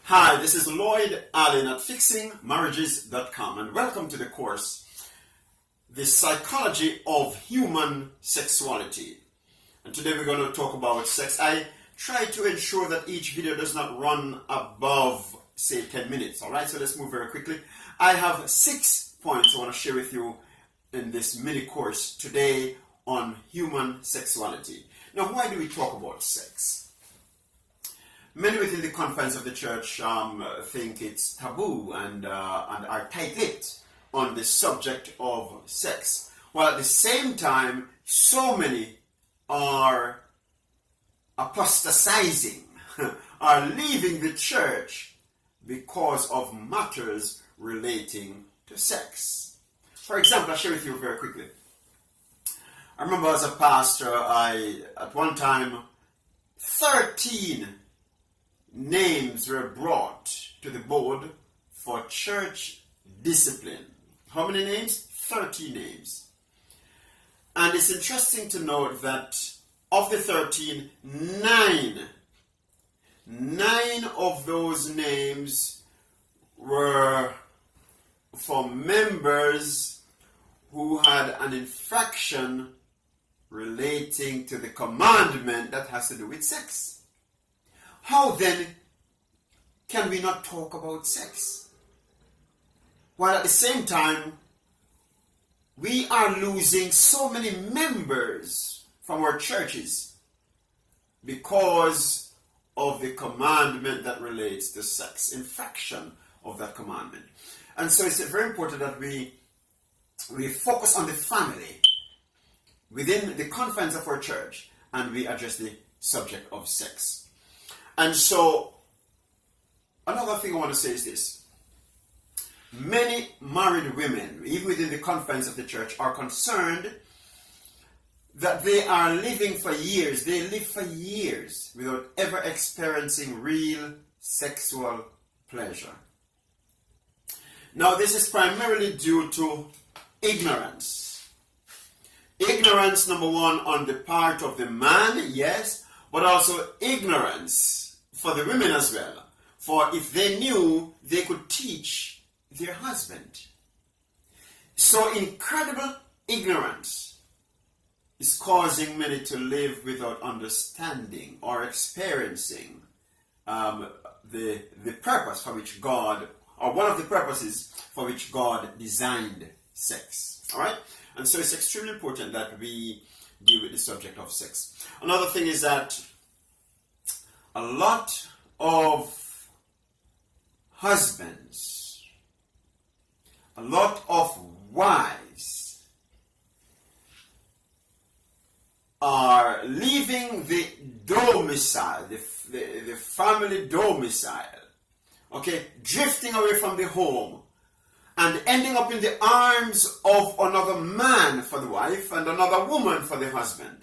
Hi, this is Lloyd Allen at fixingmarriages.com and welcome to the course, The Psychology of Human Sexuality. And today we're going to talk about sex. I try to ensure that each video does not run above, say, 10 minutes. Alright, so let's move very quickly. I have 6 points I want to share with you in this mini course today on human sexuality. Now, why do we talk about sex? Many within the confines of the church think it's taboo and are tight-lipped on the subject of sex. While at the same time, so many are apostatizing, are leaving the church because of matters relating to sex. For example, I'll share with you very quickly. I remember as a pastor, at one time, 13 names were brought to the board for church discipline. How many names? 30 names. And it's interesting to note that of the 13, 9 of those names were for members who had an infraction relating to the commandment that has to do with sex. How then can we not talk about sex? While at the same time, we are losing so many members from our churches because of the commandment that relates to sex, infraction of that commandment. And so it's very important that we focus on the family within the confines of our church and we address the subject of sex. And so, another thing I want to say is this. Many married women, even within the confines of the church, are concerned that they are living for years. They live for years without ever experiencing real sexual pleasure. Now, this is primarily due to ignorance. Ignorance, number one, on the part of the man, yes, but also ignorance for the women as well. For if they knew, they could teach their husband. So incredible ignorance is causing many to live without understanding or experiencing the purpose for which God, or one of the purposes for which God designed sex. Alright? And so it's extremely important that we deal with the subject of sex. Another thing is that a lot of husbands, a lot of wives are leaving the domicile, the family domicile, okay, drifting away from the home and ending up in the arms of another man for the wife and another woman for the husband,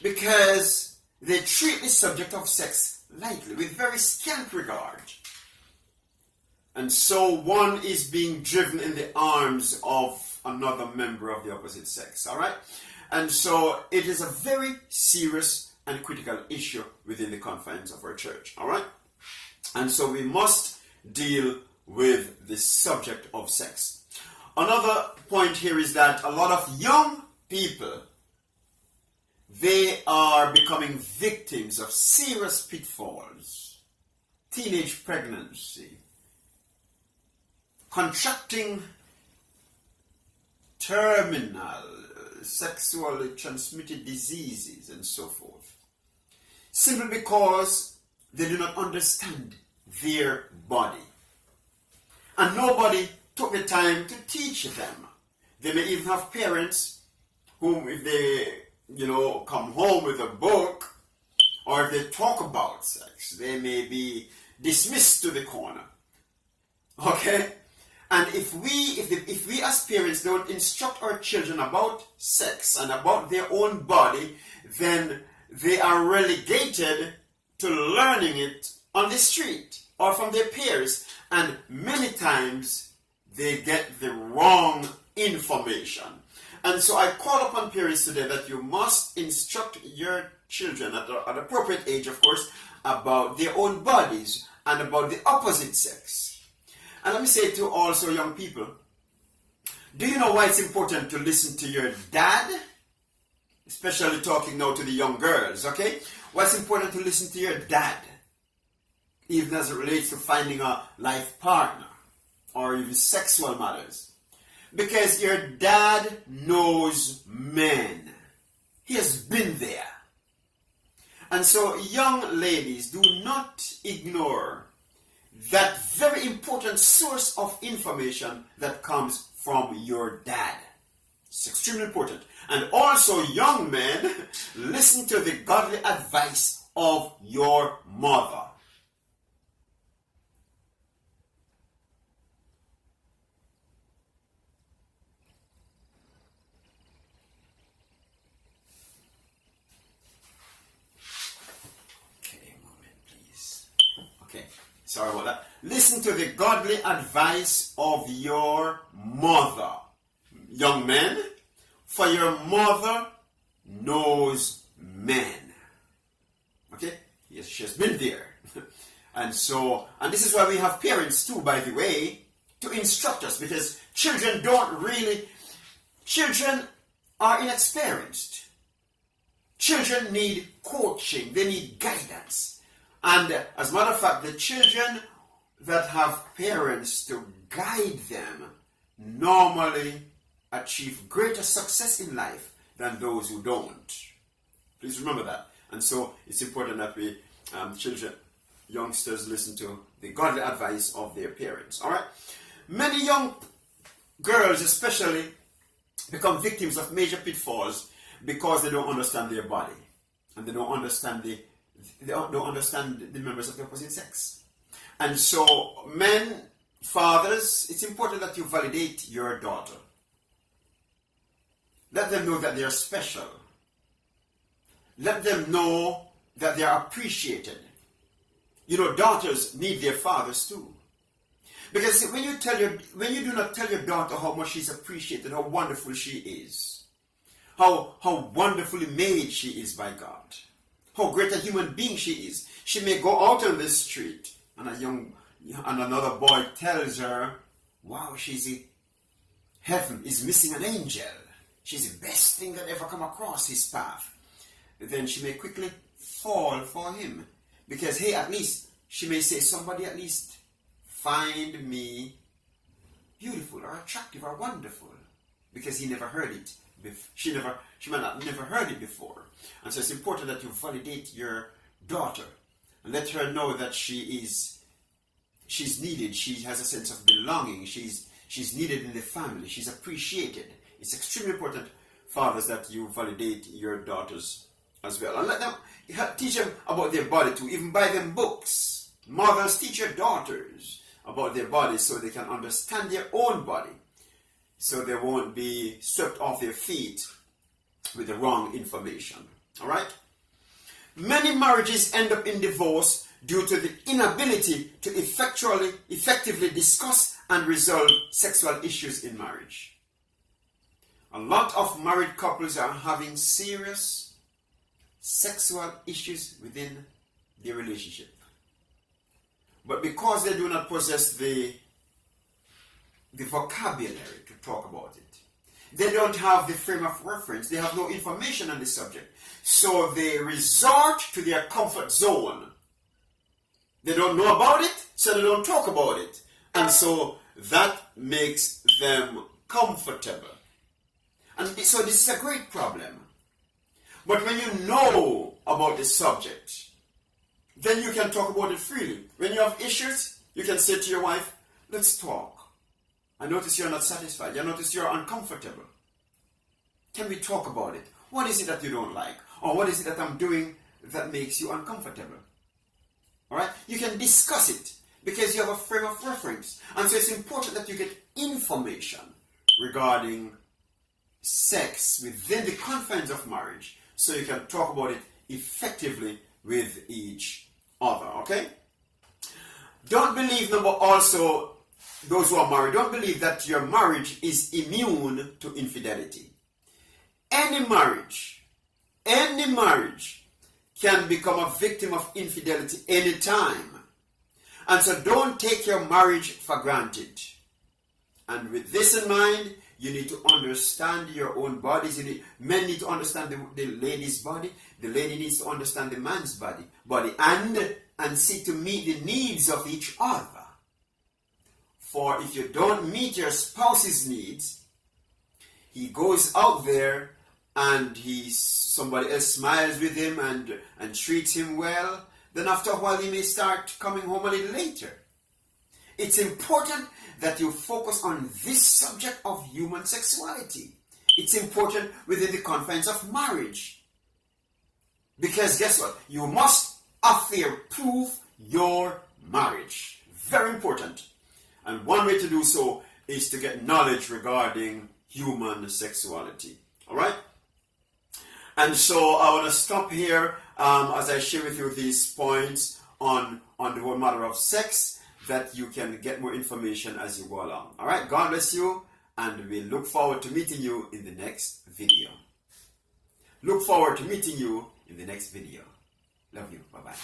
because they treat the subject of sex lightly, with very scant regard. And so one is being driven in the arms of another member of the opposite sex, alright? And so it is a very serious and critical issue within the confines of our church, alright? And so we must deal with the subject of sex. Another point here is that a lot of young people, they are becoming victims of serious pitfalls. Teenage pregnancy, contracting terminal sexually transmitted diseases and so forth, simply because they do not understand their body. And nobody took the time to teach them. They may even have parents whom, if they come home with a book, or if they talk about sex, they may be dismissed to the corner. Okay? And if we as parents don't instruct our children about sex and about their own body, then they are relegated to learning it on the street or from their peers. And many times they get the wrong information. And so I call upon parents today that you must instruct your children at an appropriate age, of course, about their own bodies and about the opposite sex. And let me say to also young people, do you know why it's important to listen to your dad? Especially talking now to the young girls, okay? Why it's important to listen to your dad, even as it relates to finding a life partner or even sexual matters. Because your dad knows men. He has been there. And so young ladies, do not ignore that very important source of information that comes from your dad. It's extremely important. And also young men, listen to the godly advice of your mother. Sorry about that. Listen to the godly advice of your mother. Young men, for your mother knows men. Okay? Yes, she has been there. And this is why we have parents too, by the way, to instruct us, because children are inexperienced. Children need coaching, they need guidance. And as a matter of fact, the children that have parents to guide them normally achieve greater success in life than those who don't. Please remember that. And so it's important that we, youngsters, listen to the godly advice of their parents. All right? Many young girls especially become victims of major pitfalls because they don't understand their body. And they don't understand the members of the opposite sex. And so men, fathers, it's important that you validate your daughter. Let them know that they are special. Let them know that they are appreciated. You know, daughters need their fathers too. Because when you do not tell your daughter how much she's appreciated, how wonderful she is, how wonderfully made she is by God, how great a human being she is. She may go out on the street and another boy tells her, wow, heaven is missing an angel. She's the best thing that ever come across his path. Then she may quickly fall for him. Because, hey, at least, she may say, somebody at least find me beautiful or attractive or wonderful. Because he never heard it. She might not never heard it before. And so it's important that you validate your daughter and let her know that she's needed. She has a sense of belonging. She's needed in the family. She's appreciated. It's extremely important, fathers, that you validate your daughters as well. And let them teach them about their body too. Even buy them books. Mothers, teach your daughters about their bodies so they can understand their own body. So they won't be swept off their feet with the wrong information. All right? Many marriages end up in divorce due to the inability to effectively discuss and resolve sexual issues in marriage. A lot of married couples are having serious sexual issues within their relationship. But because they do not possess the vocabulary to talk about it, they don't have the frame of reference, they have no information on the subject, so they resort to their comfort zone. They don't know about it, so they don't talk about it. And so that makes them comfortable. And so this is a great problem. But when you know about the subject, then you can talk about it freely. When you have issues, you can say to your wife, let's talk. I notice you're not satisfied. I notice you're uncomfortable. Can we talk about it? What is it that you don't like? Or what is it that I'm doing that makes you uncomfortable? Alright? You can discuss it because you have a frame of reference. And so it's important that you get information regarding sex within the confines of marriage so you can talk about it effectively with each other. Okay? Don't believe also those who are married, don't believe that your marriage is immune to infidelity. Any marriage can become a victim of infidelity anytime. And so don't take your marriage for granted. And with this in mind, you need to understand your own bodies. Men need to understand the lady's body. The lady needs to understand the man's body, and seek to meet the needs of each other. For if you don't meet your spouse's needs, he goes out there and somebody else smiles with him and treats him well, then after a while he may start coming home a little later. It's important that you focus on this subject of human sexuality. It's important within the confines of marriage. Because guess what? You must affair-proof your marriage. Very important. And one way to do so is to get knowledge regarding human sexuality. Alright? And so I want to stop here as I share with you these points on the whole matter of sex, that you can get more information as you go along. Alright, God bless you, and we look forward to meeting you in the next video. Look forward to meeting you in the next video. Love you. Bye-bye.